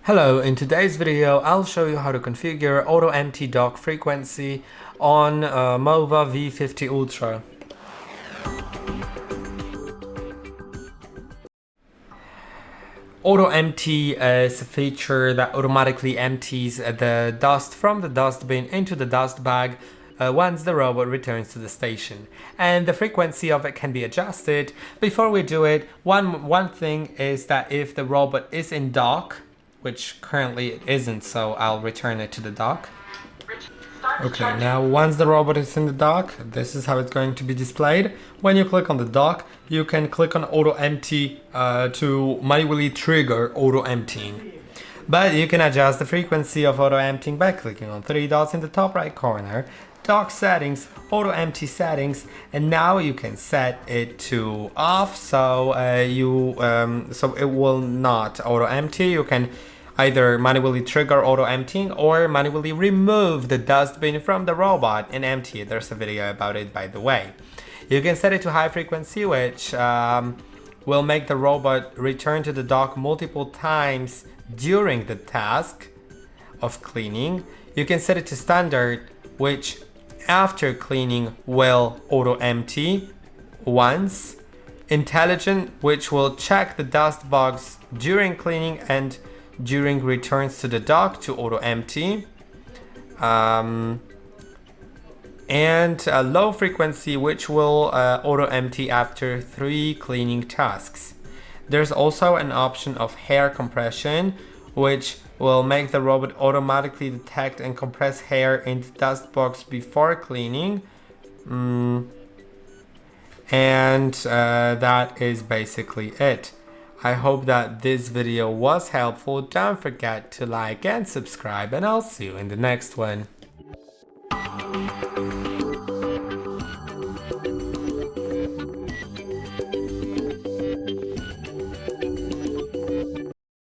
Hello, in today's video I'll show you how to configure auto empty dock frequency on MOVA V50 Ultra. Auto empty is a feature that automatically empties the dust from the dustbin into the dust bag once the robot returns to the station, and the frequency of it can be adjusted. Before we do it, one thing is that if the robot is in dock, which currently it isn't, so I'll return it to the dock. Okay, now once the robot is in the dock, this is how it's going to be displayed. When you click on the dock, you can click on auto empty to manually trigger auto emptying. But you can adjust the frequency of auto emptying by clicking on three dots in the top right corner, dock settings, auto empty settings, and now you can set it to off, so so it will not auto empty. You can either manually trigger auto emptying or manually remove the dustbin from the robot and empty it. There's a video about it, by the way. You can set it to high frequency, which will make the robot return to the dock multiple times during the task of cleaning. You can set it to standard, which after cleaning will auto empty once. Intelligent, which will check the dust box during cleaning and during returns to the dock to auto empty, and low frequency, which will auto empty after 3 cleaning tasks. There's also an option of hair compression, which will make the robot automatically detect and compress hair in the dust box before cleaning. And that is basically it. I hope that this video was helpful. Don't forget to like and subscribe, and I'll see you in the next one.